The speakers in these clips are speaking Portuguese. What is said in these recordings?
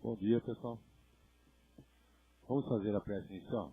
Bom dia, pessoal. Vamos fazer a prece inicial?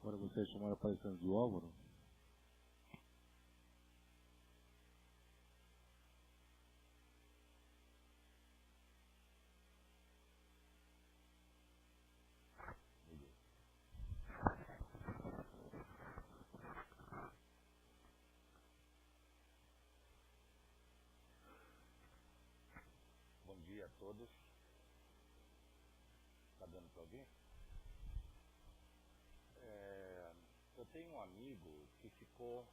Agora você chamar a palestrante do Álvaro. Bom dia a todos. Está dando para ouvir? Eu tenho um amigo que ficou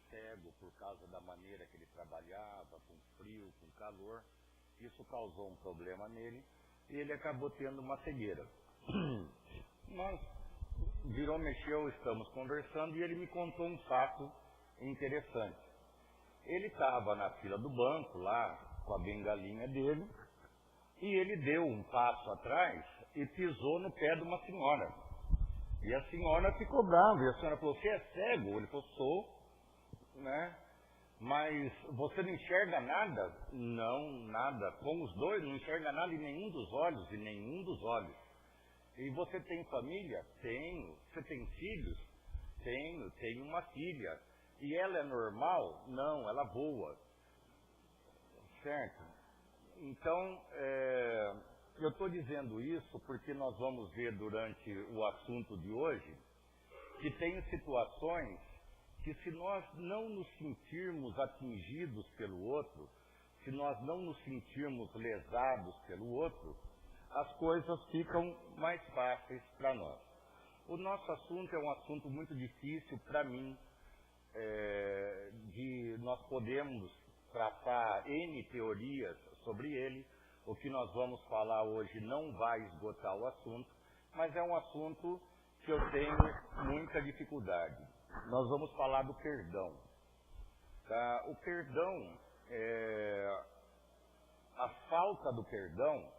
cego por causa da maneira que ele trabalhava, com frio, com calor. Isso causou um problema nele e ele acabou tendo uma cegueira. Mas virou, mexeu, estamos conversando e ele me contou um fato interessante. Ele estava na fila do banco lá com a bengalinha dele e ele deu um passo atrás e pisou no pé de uma senhora. E a senhora ficou brava, e a senhora falou: você é cego? Ele falou: sou, né? Mas você não enxerga nada? Não, nada. Com os dois não enxerga nada em nenhum dos olhos, E você tem família? Tenho. Você tem filhos? Tenho uma filha. E ela é normal? Não, ela voa. Certo? Então, eu estou dizendo isso porque nós vamos ver durante o assunto de hoje que tem situações que, se nós não nos sentirmos atingidos pelo outro, se nós não nos sentirmos lesados pelo outro, as coisas ficam mais fáceis para nós. O nosso assunto é um assunto muito difícil para mim, nós podemos traçar N teorias sobre ele. O que nós vamos falar hoje não vai esgotar o assunto, mas é um assunto que eu tenho muita dificuldade. Nós vamos falar do perdão. Tá? O perdão, a falta do perdão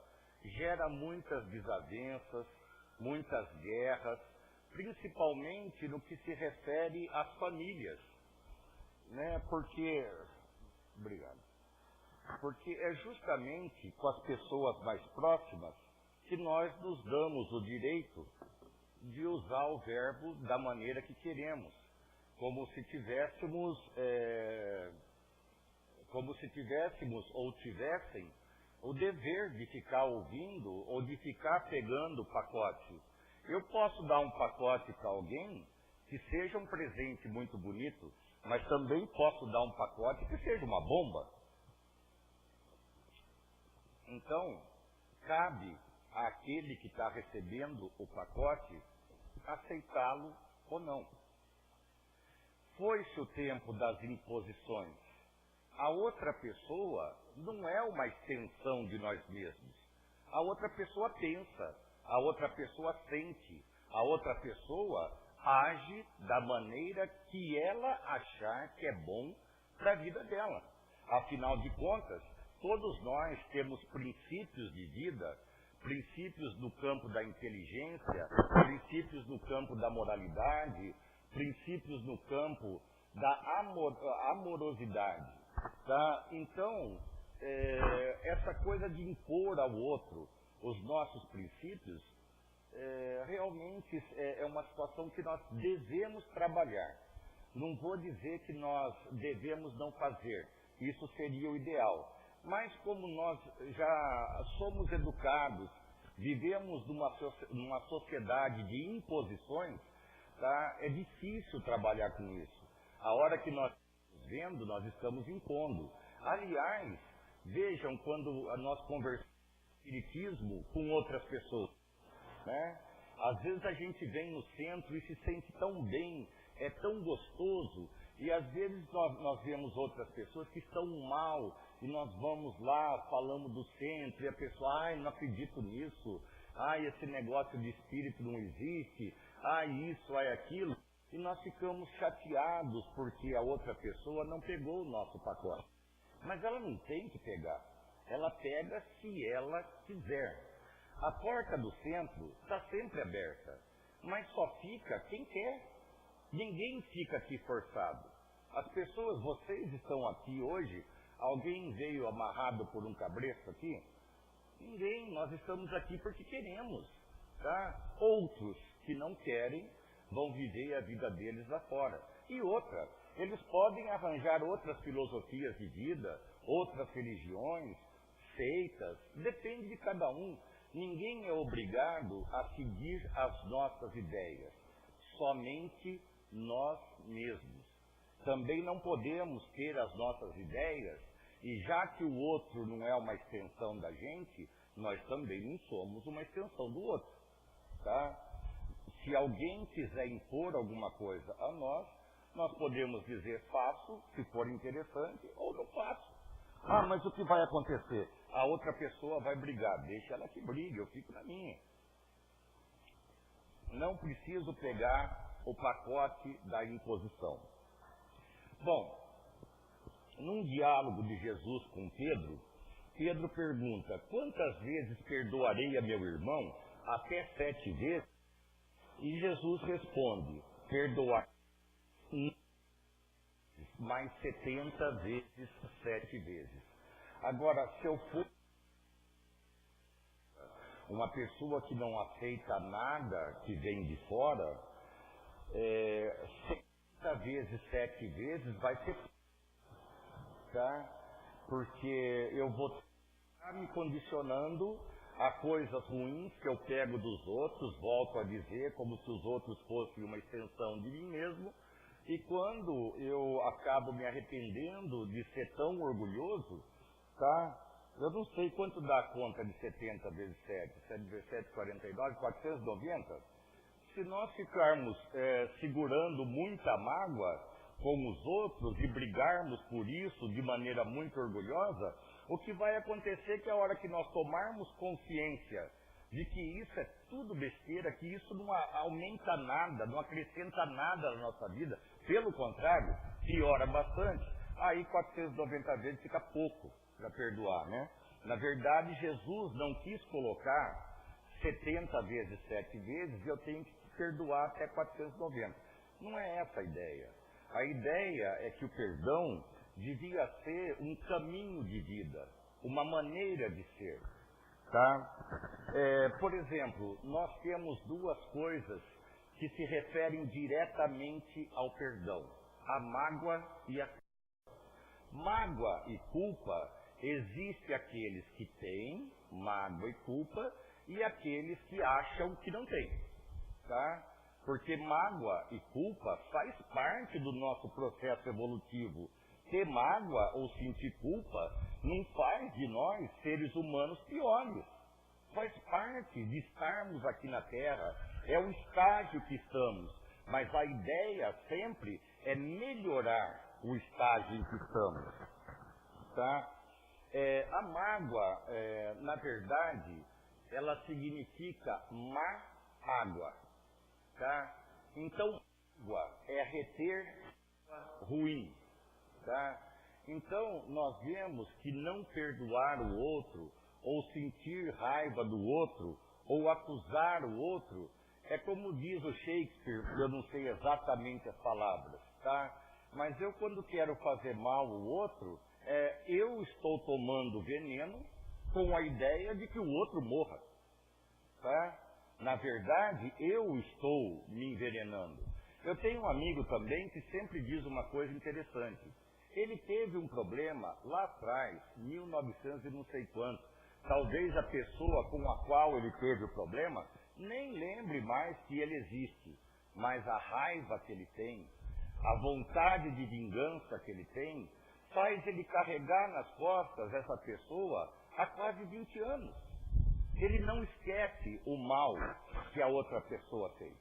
gera muitas desavenças, muitas guerras, principalmente no que se refere às famílias, né? Porque é justamente com as pessoas mais próximas que nós nos damos o direito de usar o verbo da maneira que queremos, como se tivéssemos ou tivessem o dever de ficar ouvindo ou de ficar pegando o pacote. Eu posso dar um pacote para alguém que seja um presente muito bonito, mas também posso dar um pacote que seja uma bomba. Então, cabe àquele que está recebendo o pacote aceitá-lo ou não. Foi-se o tempo das imposições. A outra pessoa não é uma extensão de nós mesmos. A outra pessoa pensa, a outra pessoa sente, a outra pessoa age da maneira que ela achar que é bom para a vida dela. Afinal de contas, todos nós temos princípios de vida, princípios no campo da inteligência, princípios no campo da moralidade, princípios no campo da amorosidade. Tá? Então, essa coisa de impor ao outro os nossos princípios, realmente é uma situação que nós devemos trabalhar. Não vou dizer que nós devemos não fazer, isso seria o ideal. Mas como nós já somos educados, vivemos numa sociedade de imposições, tá? É difícil trabalhar com isso. A hora que nós estamos vendo, nós estamos impondo. Aliás, vejam quando nós conversamos espiritismo com outras pessoas, né? Às vezes a gente vem no centro e se sente tão bem, é tão gostoso, e às vezes nós vemos outras pessoas que estão mal, e nós vamos lá, falamos do centro, e a pessoa, ai, não acredito nisso, ai, esse negócio de espírito não existe, ai, isso, ai, aquilo, e nós ficamos chateados porque a outra pessoa não pegou o nosso pacote. Mas ela não tem que pegar, ela pega se ela quiser. A porta do centro está sempre aberta, mas só fica quem quer. Ninguém fica aqui forçado. As pessoas, vocês estão aqui hoje, alguém veio amarrado por um cabresto aqui? Ninguém, nós estamos aqui porque queremos, tá? Outros que não querem vão viver a vida deles lá fora. E outra, eles podem arranjar outras filosofias de vida, outras religiões, seitas, depende de cada um. Ninguém é obrigado a seguir as nossas ideias, somente nós mesmos. Também não podemos ter as nossas ideias, e já que o outro não é uma extensão da gente, nós também não somos uma extensão do outro. Tá? Se alguém quiser impor alguma coisa a nós podemos dizer faço, se for interessante, ou não faço. Ah, mas o que vai acontecer? A outra pessoa vai brigar, deixa ela que brigue, eu fico na minha. Não preciso pegar o pacote da imposição. Bom, num diálogo de Jesus com Pedro, Pedro pergunta, quantas vezes perdoarei a meu irmão? Até 7 vezes? E Jesus responde, perdoar mais 70 vezes 7 vezes. Agora, se eu for uma pessoa que não aceita nada que vem de fora, 70 vezes 7 vezes vai ser, tá? Porque eu vou estar me condicionando a coisas ruins que eu pego dos outros, volto a dizer, como se os outros fossem uma extensão de mim mesmo, e quando eu acabo me arrependendo de ser tão orgulhoso, tá? Eu não sei quanto dá a conta de 70 vezes 7, 7 vezes 7, 49, 490. Se nós ficarmos segurando muita mágoa com os outros e brigarmos por isso de maneira muito orgulhosa, o que vai acontecer é que a hora que nós tomarmos consciência de que isso é tudo besteira, que isso não aumenta nada, não acrescenta nada na nossa vida, pelo contrário, piora bastante, aí 490 vezes fica pouco para perdoar, né? Na verdade, Jesus não quis colocar 70 vezes 7 vezes e eu tenho que perdoar até 490. Não é essa a ideia. A ideia é que o perdão devia ser um caminho de vida, uma maneira de ser. Tá? Por exemplo, nós temos duas coisas que se referem diretamente ao perdão: a mágoa e a culpa. Mágoa e culpa, existe aqueles que têm mágoa e culpa e aqueles que acham que não têm. Tá? Porque mágoa e culpa faz parte do nosso processo evolutivo. ter mágoa ou sentir culpa não faz de nós, seres humanos, piores. Faz parte de estarmos aqui na Terra, é o estágio que estamos, mas a ideia sempre é melhorar o estágio em que estamos. Tá? A mágoa, na verdade, ela significa má água. Tá? Então, água é reter ruim. Tá? Então, nós vemos que não perdoar o outro, ou sentir raiva do outro, ou acusar o outro, é como diz o Shakespeare, eu não sei exatamente as palavras, tá? Mas eu, quando quero fazer mal ao outro, eu estou tomando veneno com a ideia de que o outro morra, tá? Na verdade, eu estou me envenenando. Eu tenho um amigo também que sempre diz uma coisa interessante. Ele teve um problema lá atrás, 1900 e não sei quanto. Talvez a pessoa com a qual ele teve o problema nem lembre mais que ele existe. Mas a raiva que ele tem, a vontade de vingança que ele tem, faz ele carregar nas costas essa pessoa há quase 20 anos. Ele não esquece o mal que a outra pessoa fez.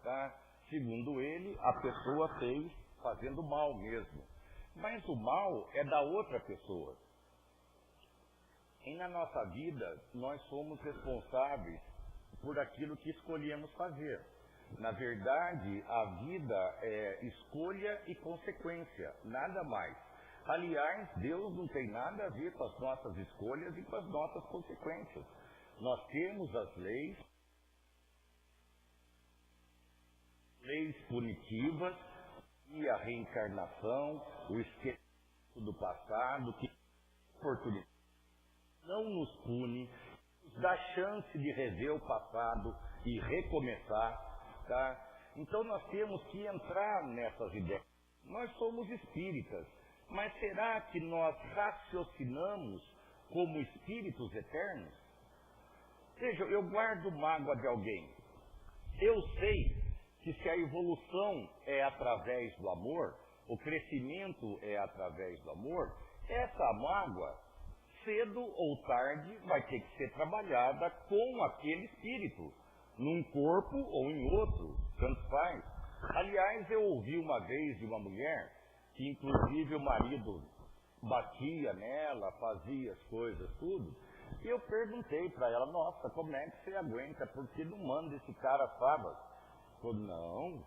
Tá? Segundo ele, a pessoa fez fazendo mal mesmo. Mas o mal é da outra pessoa. E na nossa vida, nós somos responsáveis por aquilo que escolhemos fazer. Na verdade, a vida é escolha e consequência, nada mais. Aliás, Deus não tem nada a ver com as nossas escolhas e com as nossas consequências. Nós temos as leis punitivas e a reencarnação, o esquecimento do passado, que oportunidade não nos pune, nos dá chance de rever o passado e recomeçar, tá? Então nós temos que entrar nessas ideias. Nós somos espíritas, mas será que nós raciocinamos como espíritos eternos? Veja, eu guardo mágoa de alguém. Eu sei que se a evolução é através do amor, o crescimento é através do amor, essa mágoa, cedo ou tarde, vai ter que ser trabalhada com aquele espírito, num corpo ou em outro, tanto faz. Aliás, eu ouvi uma vez de uma mulher, que inclusive o marido batia nela, fazia as coisas, tudo, e eu perguntei para ela, nossa, como é que você aguenta? Por que não manda esse cara sábado? Falou, não,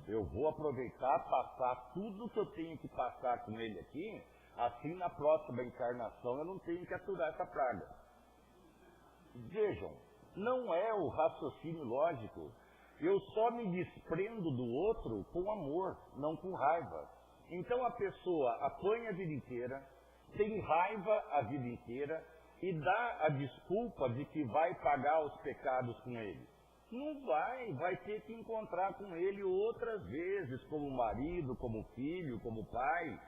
eu vou aproveitar, passar tudo que eu tenho que passar com ele aqui, assim na próxima encarnação eu não tenho que aturar essa praga. Vejam, não é o raciocínio lógico. Eu só me desprendo do outro com amor, não com raiva. Então a pessoa apanha a vida inteira, tem raiva a vida inteira e dá a desculpa de que vai pagar os pecados com ele. Não vai ter que encontrar com ele outras vezes, como marido, como filho, como pai,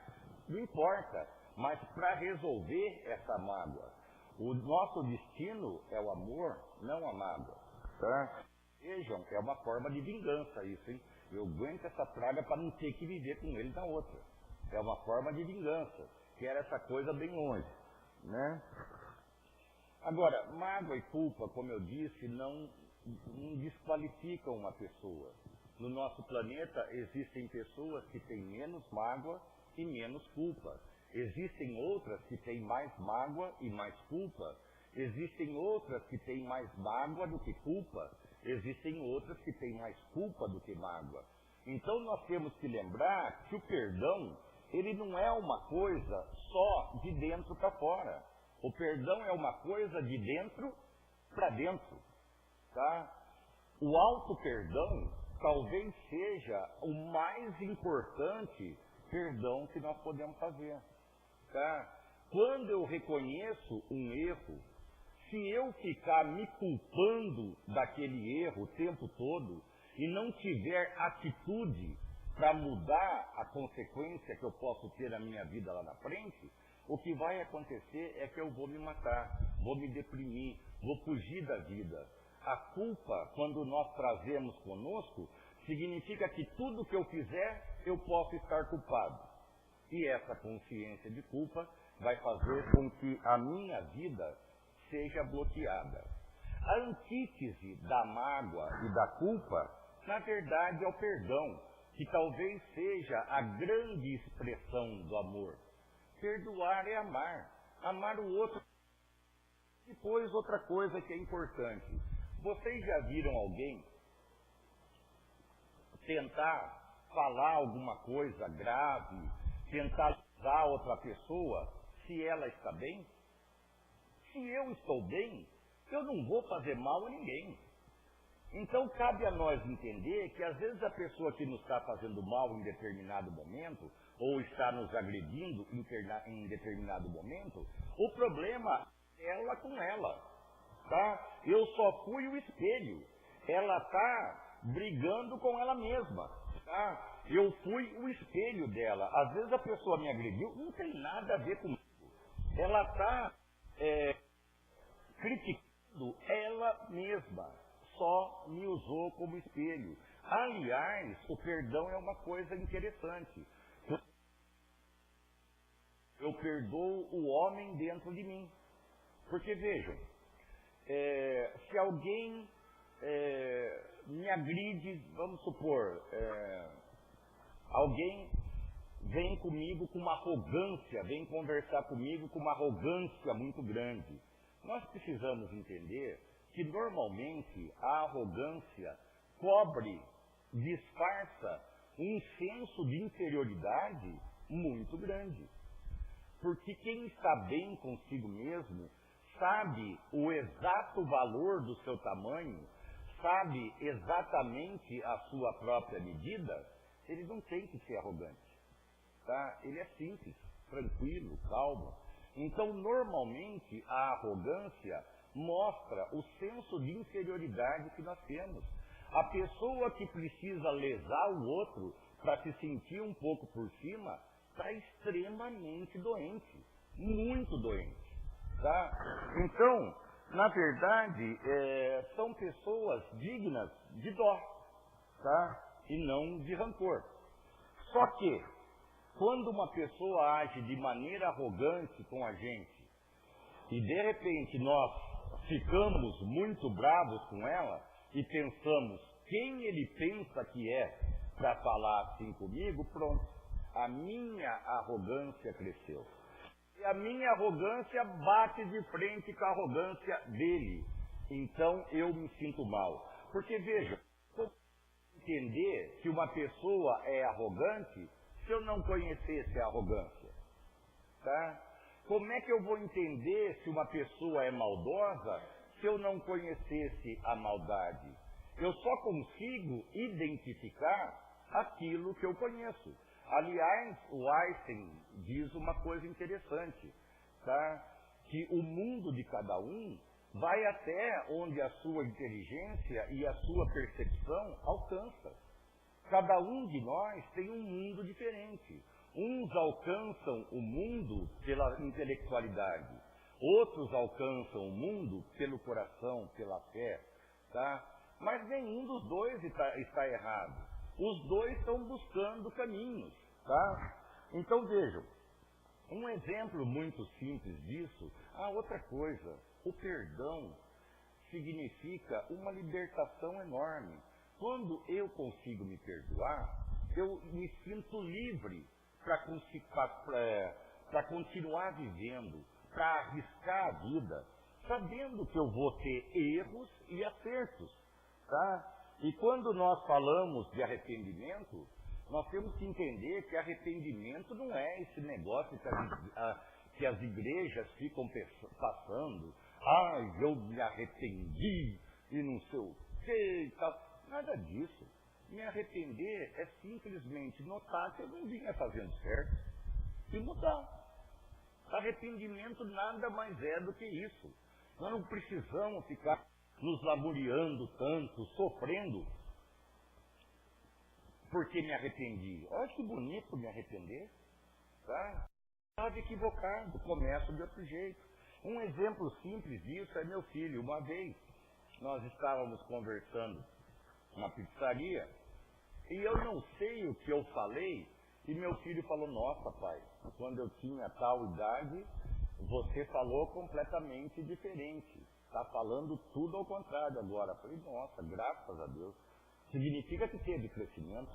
não importa, mas para resolver essa mágoa. O nosso destino é o amor, não a mágoa. Tá? Vejam, é uma forma de vingança isso, hein? Eu aguento essa praga para não ter que viver com ele na outra. É uma forma de vingança, quero essa coisa bem longe, né? Agora, mágoa e culpa, como eu disse, não desqualificam uma pessoa. No nosso planeta existem pessoas que têm menos mágoa e menos culpa. Existem outras que têm mais mágoa e mais culpa. Existem outras que têm mais mágoa do que culpa. Existem outras que têm mais culpa do que mágoa. Então nós temos que lembrar que o perdão, ele não é uma coisa só de dentro para fora. O perdão é uma coisa de dentro para dentro. Tá? O auto-perdão talvez seja o mais importante perdão que nós podemos fazer. Tá? Quando eu reconheço um erro, se eu ficar me culpando daquele erro o tempo todo e não tiver atitude para mudar a consequência que eu posso ter na minha vida lá na frente, o que vai acontecer é que eu vou me matar, vou me deprimir, vou fugir da vida. A culpa, quando nós trazemos conosco, significa que tudo que eu fizer, eu posso estar culpado. E essa consciência de culpa vai fazer com que a minha vida seja bloqueada. A antítese da mágoa e da culpa, na verdade, é o perdão, que talvez seja a grande expressão do amor. Perdoar é amar, amar o outro. Depois, outra coisa que é importante. Vocês já viram alguém tentar falar alguma coisa grave, tentar usar outra pessoa, se ela está bem? Se eu estou bem, eu não vou fazer mal a ninguém. Então, cabe a nós entender que, às vezes, a pessoa que nos está fazendo mal em determinado momento, ou está nos agredindo em determinado momento, o problema é ela com ela. Tá? Eu só fui o espelho. Ela está brigando com ela mesma. Tá? Eu fui o espelho dela. Às vezes, a pessoa me agrediu, não tem nada a ver comigo. Ela está criticando ela mesma. Só me usou como espelho. Aliás, o perdão é uma coisa interessante. Eu perdoo o homem dentro de mim. Porque, vejam, se alguém me agride, vamos supor, alguém vem comigo com uma arrogância, vem conversar comigo com uma arrogância muito grande. Nós precisamos entender que normalmente a arrogância cobre, disfarça um senso de inferioridade muito grande. Porque quem está bem consigo mesmo sabe o exato valor do seu tamanho, sabe exatamente a sua própria medida, ele não tem que ser arrogante. Tá? Ele é simples, tranquilo, calmo. Então, normalmente, a arrogância mostra o senso de inferioridade que nós temos. A pessoa que precisa lesar o outro para se sentir um pouco por cima está extremamente doente, muito doente. Tá? Então, na verdade, são pessoas dignas de dó, tá? E não de rancor. Só que, quando uma pessoa age de maneira arrogante com a gente, e de repente nós ficamos muito bravos com ela e pensamos quem ele pensa que é para falar assim comigo, pronto, a minha arrogância cresceu. E a minha arrogância bate de frente com a arrogância dele. Então eu me sinto mal. Porque veja, como entender que uma pessoa é arrogante se eu não conhecesse a arrogância? Tá? Como é que eu vou entender se uma pessoa é maldosa se eu não conhecesse a maldade? Eu só consigo identificar aquilo que eu conheço. Aliás, o Einstein diz uma coisa interessante, tá? Que o mundo de cada um vai até onde a sua inteligência e a sua percepção alcança. Cada um de nós tem um mundo diferente. Uns alcançam o mundo pela intelectualidade, outros alcançam o mundo pelo coração, pela fé, tá? Mas nenhum dos dois está errado. Os dois estão buscando caminhos, tá? Então vejam, um exemplo muito simples disso, outra coisa, o perdão significa uma libertação enorme. Quando eu consigo me perdoar, eu me sinto livre para continuar vivendo, para arriscar a vida, sabendo que eu vou ter erros e acertos, tá? E quando nós falamos de arrependimento, nós temos que entender que arrependimento não é esse negócio que as igrejas ficam passando. Eu me arrependi e não sei o que e tal. Nada disso. Me arrepender é simplesmente notar que eu não vinha fazendo certo e mudar. Arrependimento nada mais é do que isso. Nós não precisamos ficar nos laboreando tanto, sofrendo, porque me arrependi. Olha que bonito me arrepender. Tá? Estava equivocado, começo de outro jeito. Um exemplo simples disso é meu filho. Uma vez nós estávamos conversando na pizzaria e eu não sei o que eu falei E meu filho falou, nossa, pai, quando eu tinha tal idade, você falou completamente diferente. Está falando tudo ao contrário agora. Eu falei, nossa, graças a Deus. Significa que teve crescimento.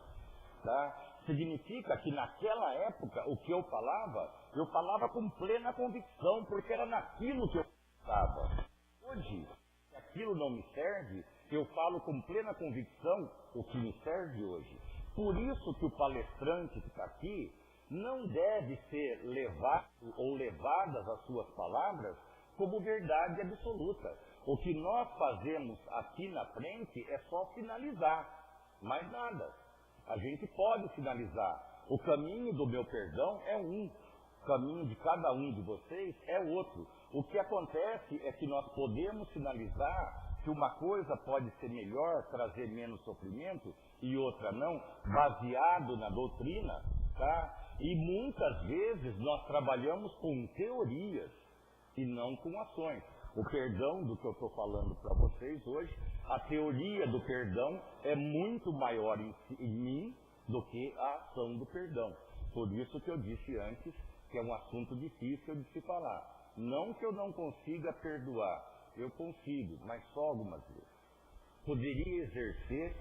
Tá? Significa que naquela época, o que eu falava com plena convicção, porque era naquilo que eu estava. Hoje, se aquilo não me serve, eu falo com plena convicção o que me serve hoje. Por isso que o palestrante que está aqui não deve ser levado ou levadas as suas palavras como verdade absoluta. O que nós fazemos aqui na frente é só finalizar, mais nada. A gente pode finalizar. O caminho do meu perdão é um, o caminho de cada um de vocês é outro. O que acontece é que nós podemos finalizar que uma coisa pode ser melhor, trazer menos sofrimento, e outra não, baseado na doutrina, tá? E muitas vezes nós trabalhamos com teorias e não com ações. O perdão do que eu estou falando para vocês hoje, a teoria do perdão é muito maior em mim do que a ação do perdão. Por isso que eu disse antes que é um assunto difícil de se falar. Não que eu não consiga perdoar, eu consigo, mas só algumas vezes. Poderia exercer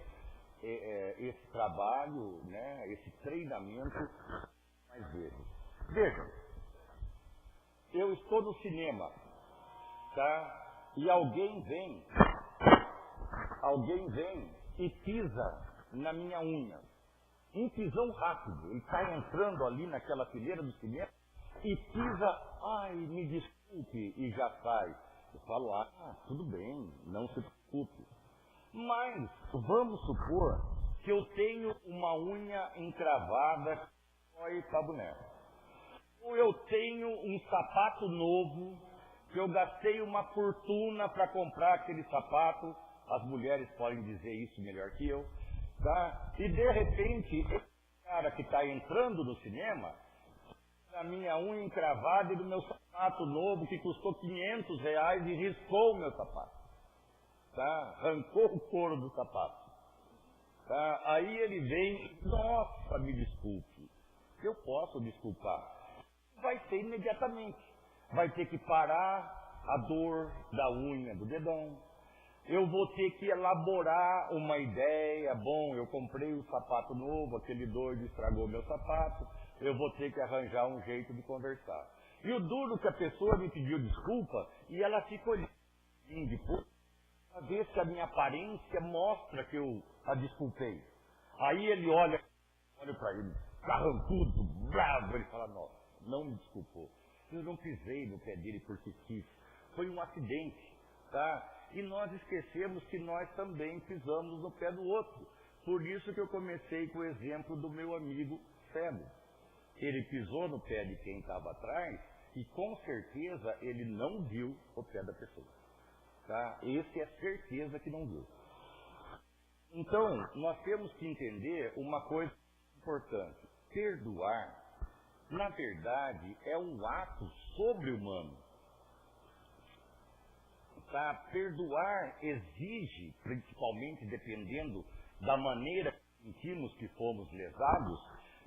esse trabalho, né, esse treinamento mais vezes. Vejam, eu estou no cinema, tá? E alguém vem e pisa na minha unha. Um pisão rápido. Ele está entrando ali naquela fileira do cinema e pisa, ai, me desculpe, e já sai. Eu falo, tudo bem, não se preocupe. Mas vamos supor que eu tenho uma unha encravada com tabuné. Ou eu tenho um sapato novo, que eu gastei uma fortuna para comprar aquele sapato. As mulheres podem dizer isso melhor que eu. Tá? E de repente, esse cara que está entrando no cinema, na minha unha encravada e do meu sapato novo, que custou R$500 e riscou o meu sapato. Tá? Arrancou o couro do sapato. Tá? Aí ele vem, nossa, me desculpe. Eu posso desculpar. Vai ser imediatamente. Vai ter que parar a dor da unha do dedão. Eu vou ter que elaborar uma ideia. Bom, eu comprei um sapato novo, aquele doido estragou meu sapato. Eu vou ter que arranjar um jeito de conversar. E o duro que a pessoa me pediu desculpa e ela fica olhando depois, uma vez que a minha aparência mostra que eu a desculpei. Aí ele olha para ele, carrancudo, bravo, ele fala, nossa, não me desculpou. Eu não pisei no pé dele porque quis. Foi um acidente, tá? E nós esquecemos que nós também pisamos no pé do outro. Por isso que eu comecei com o exemplo do meu amigo cego. Ele pisou no pé de quem estava atrás e com certeza ele não viu o pé da pessoa. Tá? Esse é certeza que não viu. Então, nós temos que entender uma coisa importante. Perdoar, na verdade, é um ato sobre-humano. Tá? Perdoar exige, principalmente dependendo da maneira que sentimos que fomos lesados,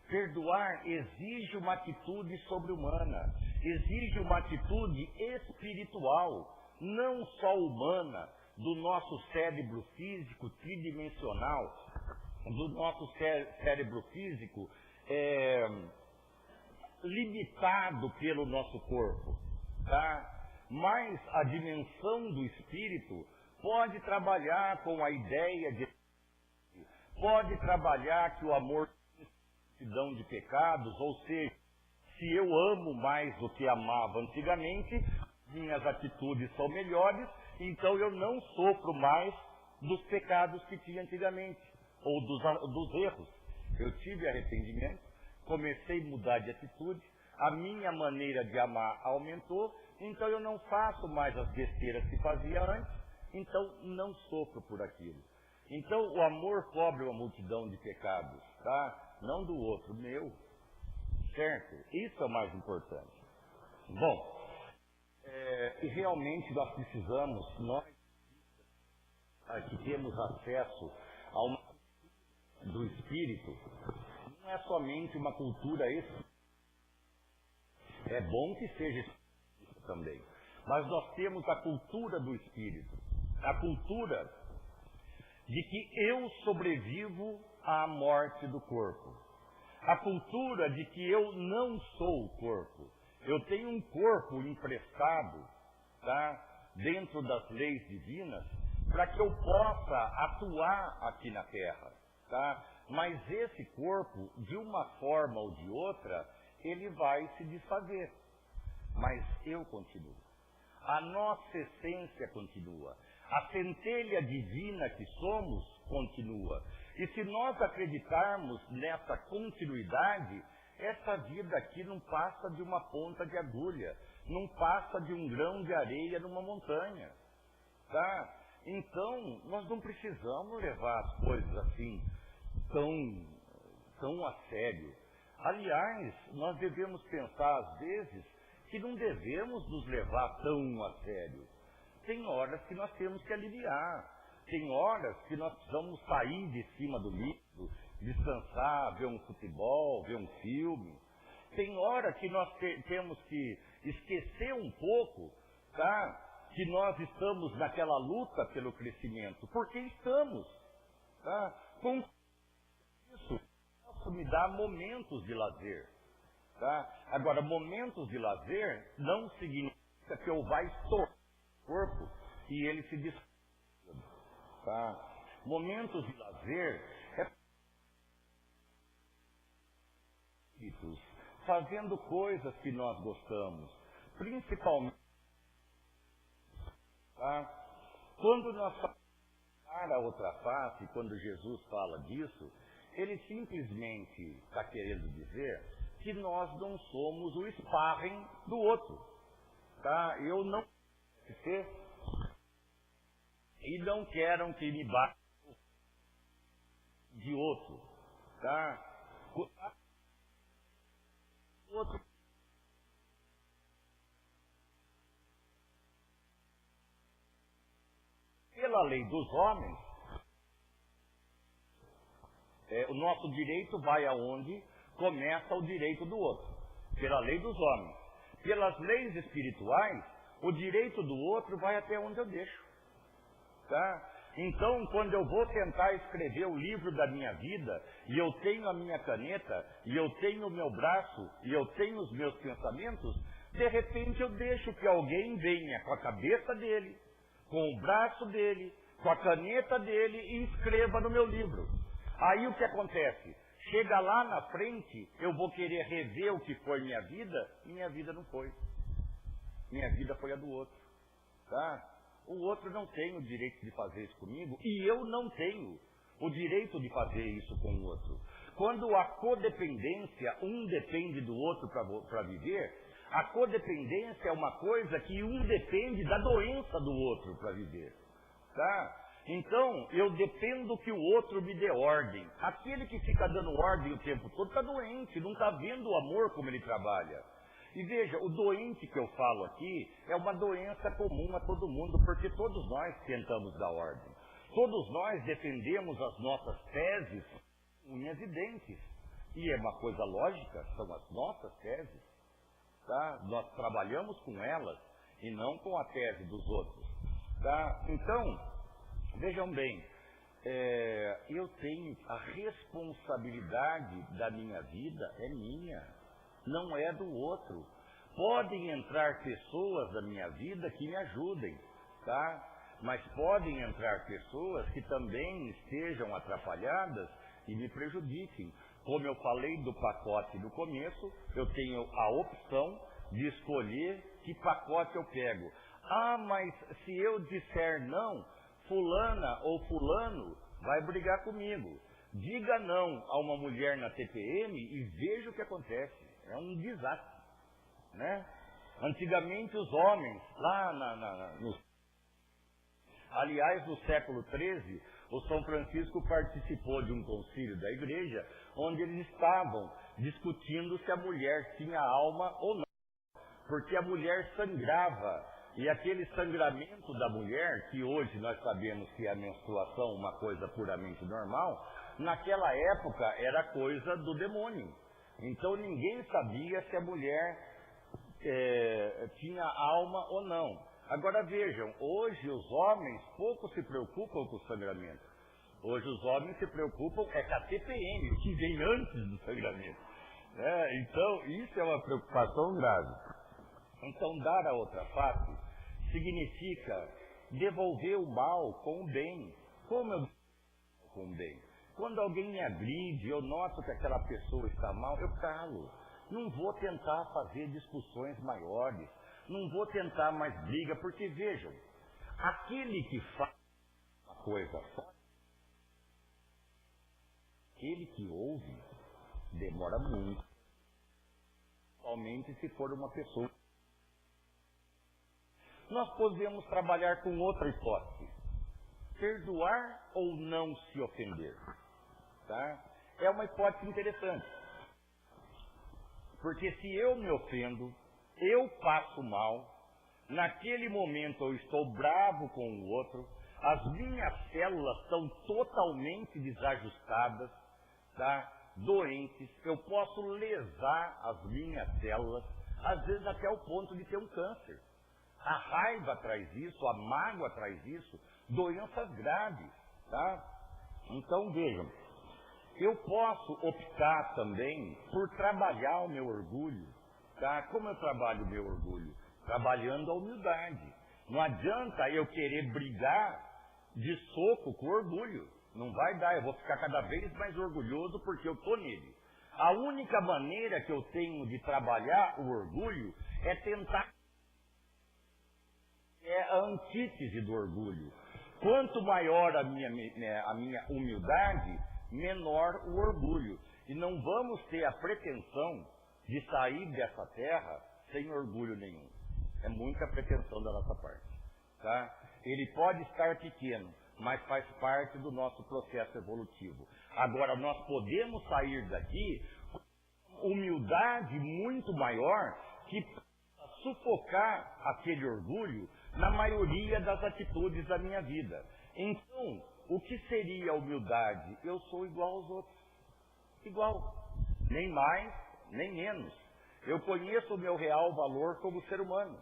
perdoar exige uma atitude sobre-humana, exige uma atitude espiritual, não só humana, do nosso cérebro físico tridimensional, do nosso cérebro físico limitado pelo nosso corpo, tá? Mas a dimensão do espírito pode trabalhar com a ideia de... Pode trabalhar que o amor é perdão de pecados, ou seja, se eu amo mais do que amava antigamente, minhas atitudes são melhores, então eu não sofro mais dos pecados que tinha antigamente, ou dos erros. Eu tive arrependimento, comecei a mudar de atitude, a minha maneira de amar aumentou, então eu não faço mais as besteiras que fazia antes, então não sofro por aquilo. Então o amor cobre uma multidão de pecados, tá? Não do outro, meu. Certo? Isso é o mais importante. Bom, e realmente nós precisamos, nós que temos acesso ao do Espírito, não é somente uma cultura espiritual. É bom que seja isso também. Mas nós temos a cultura do espírito. A cultura de que eu sobrevivo à morte do corpo. A cultura de que eu não sou o corpo. Eu tenho um corpo emprestado, tá, dentro das leis divinas, para que eu possa atuar aqui na Terra. Tá? Mas esse corpo, de uma forma ou de outra, ele vai se desfazer. Mas eu continuo. A nossa essência continua. A centelha divina que somos continua. E se nós acreditarmos nessa continuidade, essa vida aqui não passa de uma ponta de agulha, não passa de um grão de areia numa montanha. Tá? Então, nós não precisamos levar as coisas assim tão a sério. Aliás, nós devemos pensar às vezes que não devemos nos levar tão a sério. Tem horas que nós temos que aliviar. Tem horas que nós precisamos sair de cima do livro, descansar, ver um futebol, ver um filme. Tem hora que nós temos que esquecer um pouco, tá? Que nós estamos naquela luta pelo crescimento. Porque estamos. Tá? Com isso, posso me dar momentos de lazer. Tá? Agora, momentos de lazer não significa que eu vá estourar o corpo e ele se desfaz. Tá? Momentos de lazer é fazendo coisas que nós gostamos, principalmente, tá? Quando nós falamos a outra face, quando Jesus fala disso, ele simplesmente está querendo dizer que nós não somos o sparring do outro, tá? Eu não quero ser e não quero que me bata de outro, tá? Outro. Pela lei dos homens, o nosso direito vai aonde começa o direito do outro. Pela lei dos homens. Pelas leis espirituais, o direito do outro vai até onde eu deixo. Tá? Então, quando eu vou tentar escrever o livro da minha vida, e eu tenho a minha caneta, e eu tenho o meu braço, e eu tenho os meus pensamentos, de repente eu deixo que alguém venha com a cabeça dele, com o braço dele, com a caneta dele e escreva no meu livro. Aí o que acontece? Chega lá na frente, eu vou querer rever o que foi minha vida não foi. Minha vida foi a do outro. Tá? O outro não tem o direito de fazer isso comigo e eu não tenho o direito de fazer isso com o outro. Quando a codependência, um depende do outro para viver, a codependência é uma coisa que um depende da doença do outro para viver. Tá? Então, eu dependo que o outro me dê ordem. Aquele que fica dando ordem o tempo todo está doente, não está vendo o amor como ele trabalha. E veja, o doente que eu falo aqui é uma doença comum a todo mundo, porque todos nós tentamos dar ordem. Todos nós defendemos as nossas teses, unhas e dentes. E é uma coisa lógica, são as nossas teses. Tá? Nós trabalhamos com elas e não com a tese dos outros. Tá? Então, vejam bem, eu tenho a responsabilidade da minha vida, é minha. Não é do outro. Podem entrar pessoas da minha vida que me ajudem, tá? Mas podem entrar pessoas que também estejam atrapalhadas e me prejudiquem. Como eu falei do pacote no começo, eu tenho a opção de escolher que pacote eu pego. Ah, mas se eu disser não, fulana ou fulano vai brigar comigo. Diga não a uma mulher na TPM e veja o que acontece. É um desastre, né? Antigamente os homens, lá aliás, no século XIII, o São Francisco participou de um concílio da igreja, onde eles estavam discutindo se a mulher tinha alma ou não. Porque a mulher sangrava, e aquele sangramento da mulher, que hoje nós sabemos que é a menstruação uma coisa puramente normal, naquela época era coisa do demônio. Então ninguém sabia se a mulher tinha alma ou não. Agora vejam, hoje os homens pouco se preocupam com o sangramento. Hoje os homens se preocupam com a TPM, que vem antes do sangramento. Então isso é uma preocupação grave. Então dar a outra face significa devolver o mal com o bem. Como eu com o bem? Quando alguém me agride, eu noto que aquela pessoa está mal, eu calo. Não vou tentar fazer discussões maiores, não vou tentar mais briga, porque vejam, aquele que faz uma coisa só, aquele que ouve, demora muito, principalmente se for uma pessoa. Nós podemos trabalhar com outra hipótese, perdoar ou não se ofender. Tá? É uma hipótese interessante. Porque se eu me ofendo, eu passo mal, naquele momento eu estou bravo com o outro, as minhas células estão totalmente desajustadas, tá? Doentes, eu posso lesar as minhas células, às vezes até o ponto de ter um câncer. A raiva traz isso, a mágoa traz isso, doenças graves, tá? Então vejam, eu posso optar também por trabalhar o meu orgulho, tá? Como eu trabalho o meu orgulho? Trabalhando a humildade. Não adianta eu querer brigar de soco com orgulho. Não vai dar, eu vou ficar cada vez mais orgulhoso porque eu estou nele. A única maneira que eu tenho de trabalhar o orgulho é tentar... É a antítese do orgulho. Quanto maior a minha humildade, menor o orgulho. E não vamos ter a pretensão de sair dessa terra sem orgulho nenhum. É muita pretensão da nossa parte. Tá? Ele pode estar pequeno, mas faz parte do nosso processo evolutivo. Agora, nós podemos sair daqui com humildade muito maior que sufocar aquele orgulho na maioria das atitudes da minha vida. Então, o que seria a humildade? Eu sou igual aos outros. Igual. Nem mais, nem menos. Eu conheço o meu real valor como ser humano.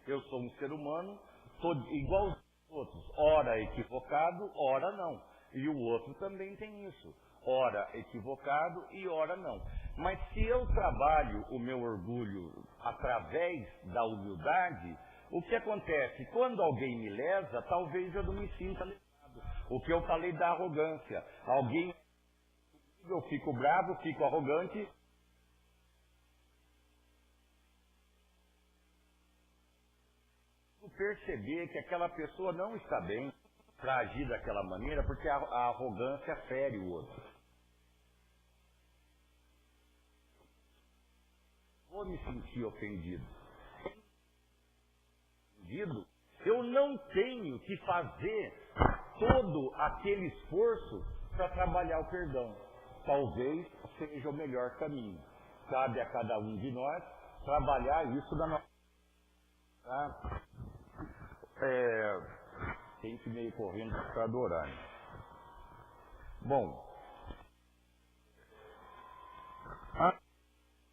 Eu sou um ser humano, sou igual aos outros. Ora equivocado, ora não. E o outro também tem isso. Ora equivocado e ora não. Mas se eu trabalho o meu orgulho através da humildade, o que acontece? Quando alguém me lesa, talvez eu não me sinta lesado. O que eu falei da arrogância. Alguém, eu fico bravo, fico arrogante. Perceber que aquela pessoa não está bem para agir daquela maneira, porque a arrogância fere o outro. Vou me sentir ofendido. Eu não tenho que fazer todo aquele esforço para trabalhar o perdão. Talvez seja o melhor caminho. Cabe a cada um de nós trabalhar isso da nossa... Tá? Tem que ir meio correndo por causa do horário. Bom,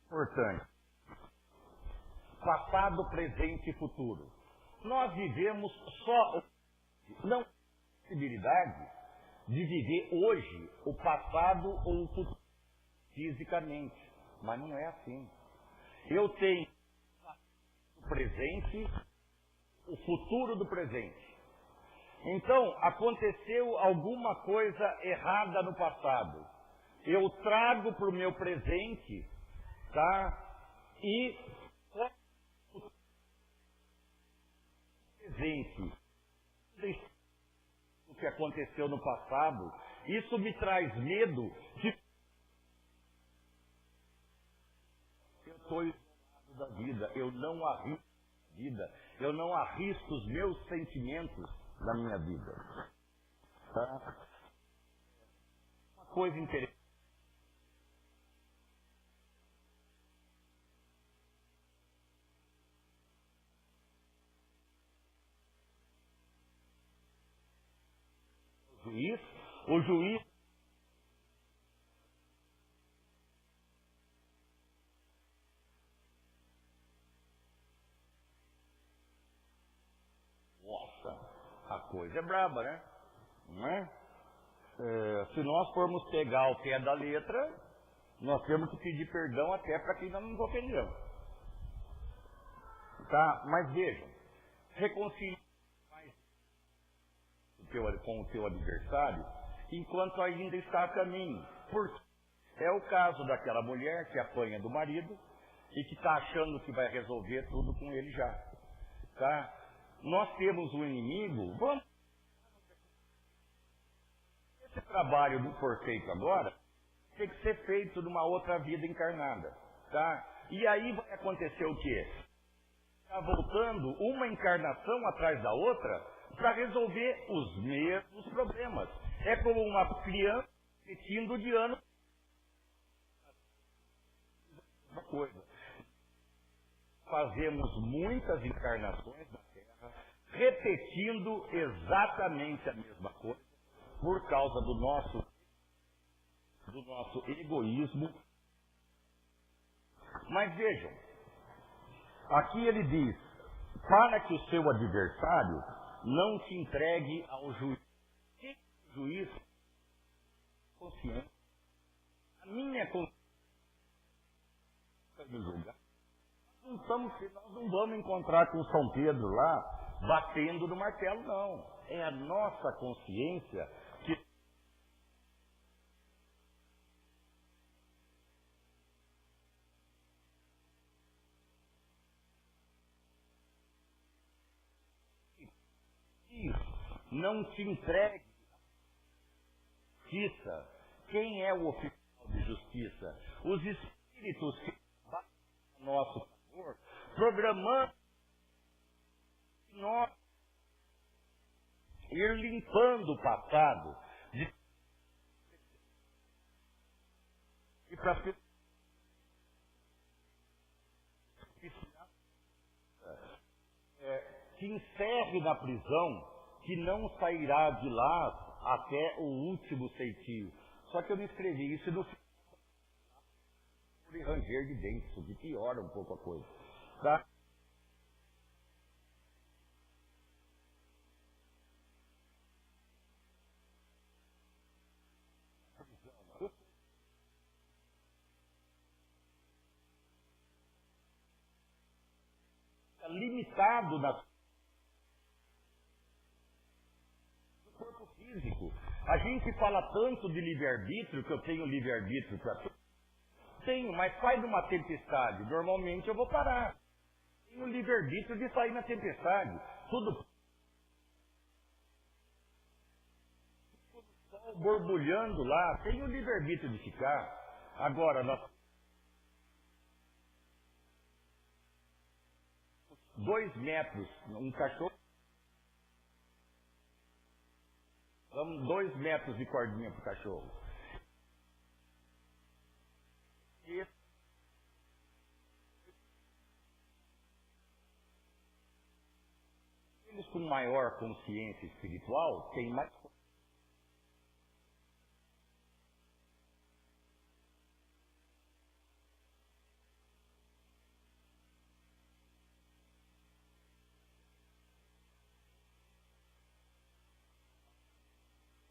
importante. Passado, presente e futuro. Nós vivemos só, não tem possibilidade de viver hoje o passado ou o futuro fisicamente. Mas não é assim. Eu tenho o presente, o futuro do presente. Então, aconteceu alguma coisa errada no passado. Eu trago para o meu presente, tá? E presente, o que aconteceu no passado, isso me traz medo de... Eu estou isolado da vida, eu não arrisco a vida, eu não arrisco os meus sentimentos da minha vida. Tá? Uma coisa interessante. O juiz coisa é braba, né? Não é? Se nós formos pegar o pé da letra, nós temos que pedir perdão até para quem não nos ofendeu. Tá? Mas vejam, reconcilie com o teu adversário enquanto ainda está a caminho. Porque é o caso daquela mulher que apanha do marido e que está achando que vai resolver tudo com ele já. Tá? Nós temos um inimigo, esse trabalho do for feito agora tem que ser feito numa outra vida encarnada. Tá? E aí vai acontecer o quê? Está voltando uma encarnação atrás da outra para resolver os mesmos problemas. É como uma criança repetindo de ano uma coisa. Fazemos muitas encarnações na Terra repetindo exatamente a mesma coisa por causa do nosso egoísmo. Mas vejam, aqui ele diz, para que o seu adversário não te entregue ao juiz. Que juiz? Consciência. A minha consciência me julgar. Nós não vamos encontrar com São Pedro lá, batendo no martelo, não. É a nossa consciência que não te entregue à justiça. Quem é o oficial de justiça? Os espíritos que batem a nosso favor, programando nós ir limpando o passado e para que encerre na prisão, que não sairá de lá até o último ceitil. Só que eu não escrevi isso no por ranger de dentes, o que piora um pouco a coisa. Tá? Limitado no corpo físico. A gente fala tanto de livre-arbítrio, que eu tenho livre-arbítrio para tudo. Tenho, mas sai de uma tempestade. Normalmente eu vou parar. Tenho livre-arbítrio de sair na tempestade. Tudo sol borbulhando lá. Tenho livre-arbítrio de ficar. Agora, nós 2 metros, um cachorro. Vamos 2 metros de cordinha para o cachorro. Eles com maior consciência espiritual têm mais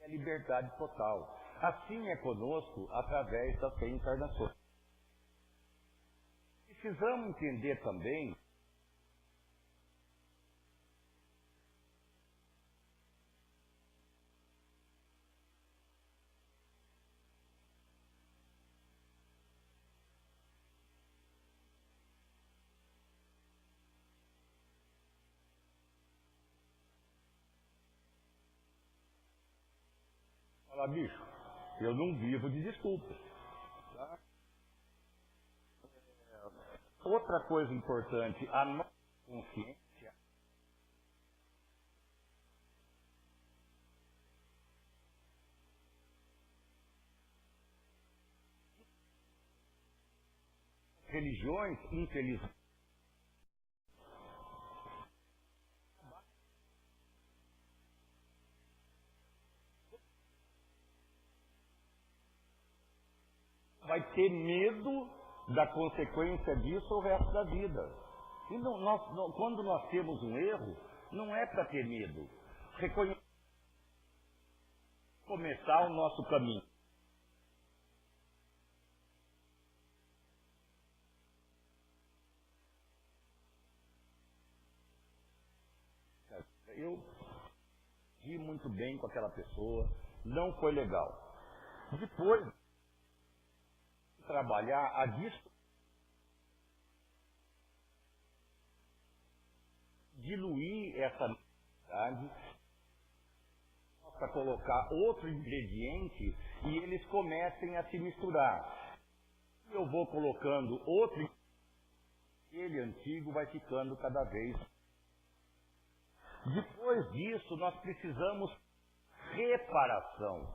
liberdade total. Assim é conosco através das reencarnações. Precisamos entender também bicho, eu não vivo de desculpas. Tá? Outra coisa importante, a nossa consciência religiões, infelizmente, vai ter medo da consequência disso o resto da vida. E quando nós temos um erro, não é para ter medo. reconhecer, começar o nosso caminho. Eu vi muito bem com aquela pessoa, não foi legal. Depois de trabalhar a diluir essa necessidade para colocar outro ingrediente e eles comecem a se misturar. Eu vou colocando outro ingrediente, ele antigo vai ficando cada vez. Depois disso, nós precisamos reparação.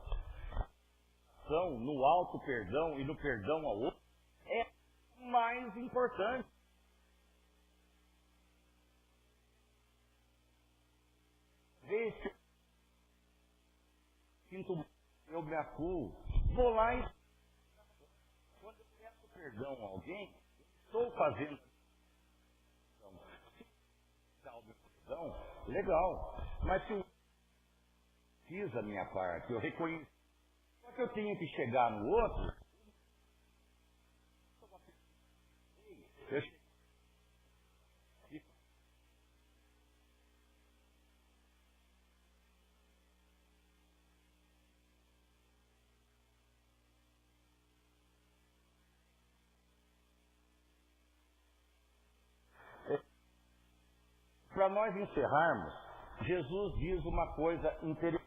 No auto-perdão e no perdão ao outro é mais importante. Veja, sinto, eu me acuo, vou lá e quando eu peço perdão a alguém, estou fazendo perdão, legal, mas se eu fiz a minha parte, eu reconheço que eu tenho que chegar no outro, para nós encerrarmos, Jesus diz uma coisa interessante.